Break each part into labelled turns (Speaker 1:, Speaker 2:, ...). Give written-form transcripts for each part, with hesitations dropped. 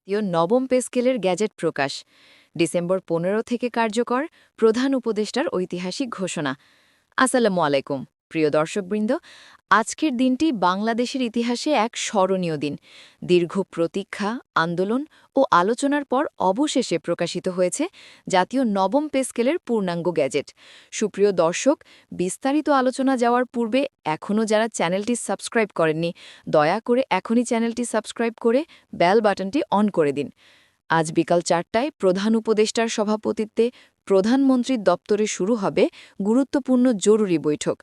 Speaker 1: নবম পে স্কেলের গ্যাজেট প্রকাশ ডিসেম্বর ১৫ থেকে কার্যকর প্রধান উপদেষ্টার ঐতিহাসিক ঘোষণা। আসসালামু আলাইকুম প্রিয় দর্শকবৃন্দ, আজকের দিনটি বাংলাদেশের ইতিহাসে এক স্মরণীয় দিন। দীর্ঘ প্রতীক্ষা, আন্দোলন ও আলোচনার পর অবশেষে প্রকাশিত হয়েছে জাতীয় নবম পে স্কেলের পূর্ণাঙ্গ গ্যাজেট। সুপ্রিয় দর্শক, বিস্তারিত আলোচনা যাওয়ার পূর্বে এখনও যারা চ্যানেলটি সাবস্ক্রাইব করেননি, দয়া করে এখনই চ্যানেলটি সাবস্ক্রাইব করে বেল বাটনটি অন করে দিন। আজ বিকাল ৪টায় প্রধান উপদেষ্টার সভাপতিত্বে প্রধানমন্ত্রীর দপ্তরে শুরু হবে গুরুত্বপূর্ণ জরুরি বৈঠক।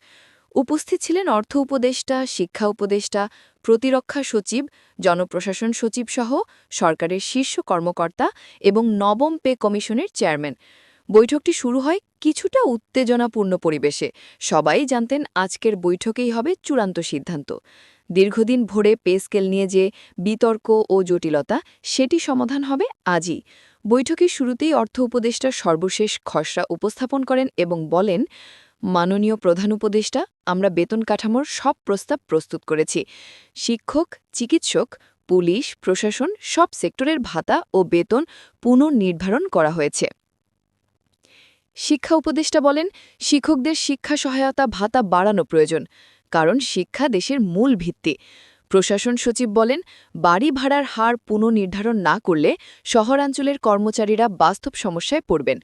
Speaker 1: উপস্থিত ছিলেন অর্থ উপদেষ্টা, শিক্ষা উপদেষ্টা, প্রতিরক্ষা সচিব, জনপ্রশাসন সচিব সহ সরকারের শীর্ষ কর্মকর্তা এবং নবম পে কমিশনের চেয়ারম্যান। বৈঠকটি শুরু হয় কিছুটা উত্তেজনাপূর্ণ পরিবেশে। সবাই জানতেন আজকের বৈঠকেই হবে চূড়ান্ত সিদ্ধান্ত। দীর্ঘদিন ভরে পে স্কেল নিয়ে যে বিতর্ক ও জটিলতা, সেটি সমাধান হবে আজই। বৈঠকের শুরুতেই অর্থ উপদেষ্টা সর্বশেষ খসড়া উপস্থাপন করেন এবং বলেন, মাননীয় প্রধান উপদেষ্টা, আমরা বেতন কাঠামোর সব প্রস্তাব প্রস্তুত করেছি। শিক্ষক, চিকিৎসক, পুলিশ, প্রশাসন সব সেক্টরের ভাতা ও বেতন পুনর্নির্ধারণ করা হয়েছে। শিক্ষা উপদেষ্টা বলেন, শিক্ষকদের শিক্ষা সহায়তা ভাতা বাড়ানো প্রয়োজন, কারণ শিক্ষা দেশের মূল ভিত্তি। প্রশাসন সচিব বলেন, বাড়ি ভাড়ার হার পুনর্নির্ধারণ না করলে শহরাঞ্চলের কর্মচারীরা বাস্তব সমস্যায় পড়বেন।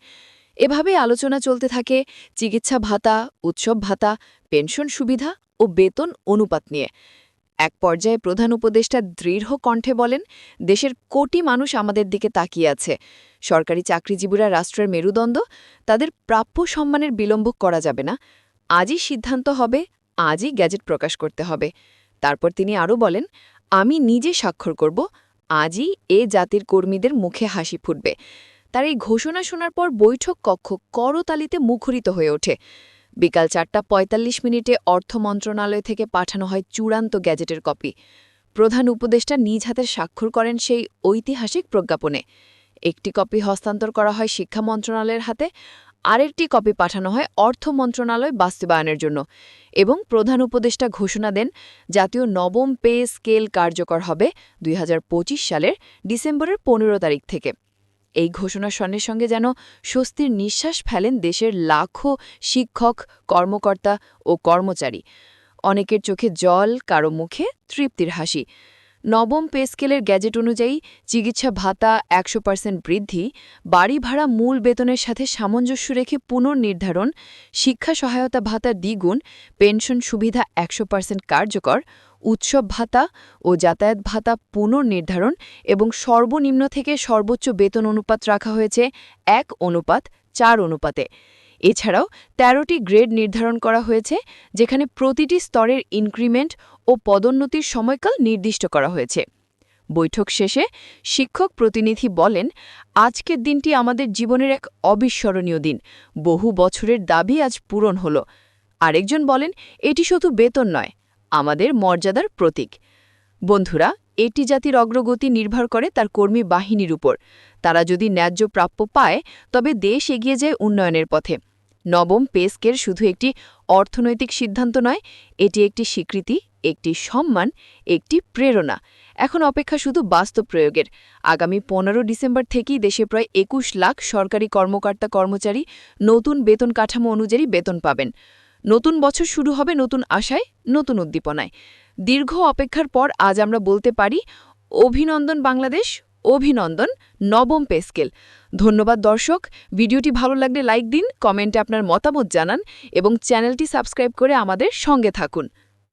Speaker 1: এভাবে আলোচনা চলতে থাকে চিকিৎসা ভাতা, উৎসব ভাতা, পেনশন সুবিধা ও বেতন অনুপাত নিয়ে। এক পর্যায়ে প্রধান উপদেষ্টা দৃঢ় কণ্ঠে বলেন, দেশের কোটি মানুষ আমাদের দিকে তাকিয়ে আছে। সরকারি চাকরিজীবীরা রাষ্ট্রের মেরুদণ্ড, তাদের প্রাপ্য সম্মানের বিলম্ব করা যাবে না। আজই সিদ্ধান্ত হবে, আজই গ্যাজেট প্রকাশ করতে হবে। তারপর তিনি আরও বলেন, আমি নিজে স্বাক্ষর করব, আজই এ জাতির কর্মীদের মুখে হাসি ফুটবে। তার এই ঘোষণা শোনার পর বৈঠক কক্ষ করতালিতে মুখরিত হয়ে ওঠে। বিকাল ৪:৪৫ অর্থ মন্ত্রণালয় থেকে পাঠানো হয় চূড়ান্ত গ্যাজেটের কপি। প্রধান উপদেষ্টা নিজ হাতে স্বাক্ষর করেন সেই ঐতিহাসিক প্রজ্ঞাপনে। একটি কপি হস্তান্তর করা হয় শিক্ষা মন্ত্রণালয়ের হাতে, আরেকটি কপি পাঠানো হয় অর্থ মন্ত্রণালয় বাস্তবায়নের জন্য, এবং প্রধান উপদেষ্টা ঘোষণা দেন জাতীয় নবম পে স্কেল কার্যকর হবে ২০২৫ সালের ডিসেম্বরের ১৫ তারিখ থেকে। এই ঘোষণার সঙ্গে সঙ্গে যেন স্বস্তির নিঃশ্বাস ফেলেন দেশের লাখো শিক্ষক, কর্মকর্তা ও কর্মচারী। অনেকের চোখে জল, কারো মুখে তৃপ্তির হাসি। নবম পে স্কেলের গ্যাজেট অনুযায়ী চিকিৎসা ভাতা ১০০% বৃদ্ধি, বাড়ি ভাড়া মূল বেতনের সাথে সামঞ্জস্য রেখে পুনর্নির্ধারণ, শিক্ষা সহায়তা ভাতা দ্বিগুণ, পেনশন সুবিধা ১০০% কার্যকর, উৎসব ভাতা ও যাতায়াত ভাতা পুনর্নির্ধারণ এবং সর্বনিম্ন থেকে সর্বোচ্চ বেতন অনুপাত রাখা হয়েছে ১:৪ অনুপাতে। এছাড়াও ১৩টি গ্রেড নির্ধারণ করা হয়েছে, যেখানে প্রতিটি স্তরের ইনক্রিমেন্ট ও পদোন্নতির সময়কাল নির্দিষ্ট করা হয়েছে। বৈঠক শেষে শিক্ষক প্রতিনিধি বলেন, আজকের দিনটি আমাদের জীবনের এক অবিস্মরণীয় দিন। বহু বছরের দাবি আজ পূরণ হল। আরেকজন বলেন, এটি শুধু বেতন নয়, আমাদের মর্যাদার প্রতীক। বন্ধুরা, এটি জাতির অগ্রগতি নির্ভর করে তার কর্মী বাহিনীর উপর। তারা যদি ন্যায্য প্রাপ্য পায়, তবে দেশ এগিয়ে যায় উন্নয়নের পথে। নবম পে স্কেল শুধু একটি অর্থনৈতিক সিদ্ধান্ত নয়, এটি একটি স্বীকৃতি, একটি সম্মান, একটি প্রেরণা। এখন অপেক্ষা শুধু বাস্তব প্রয়োগের। আগামী ১৫ ডিসেম্বর থেকেই দেশে প্রায় ২১ লাখ সরকারি কর্মকর্তা কর্মচারী নতুন বেতন কাঠামো অনুযায়ী বেতন পাবেন। নতুন বছর শুরু হবে নতুন আশায়, নতুন উদ্দীপনায়। দীর্ঘ অপেক্ষার পর আজ আমরা বলতে পারি, অভিনন্দন বাংলাদেশ, অভিনন্দন নবম পে স্কেল। ধন্যবাদ দর্শক। ভিডিওটি ভালো লাগলে লাইক দিন, কমেন্টে আপনার মতামত জানান এবং চ্যানেলটি সাবস্ক্রাইব করে আমাদের সঙ্গে থাকুন।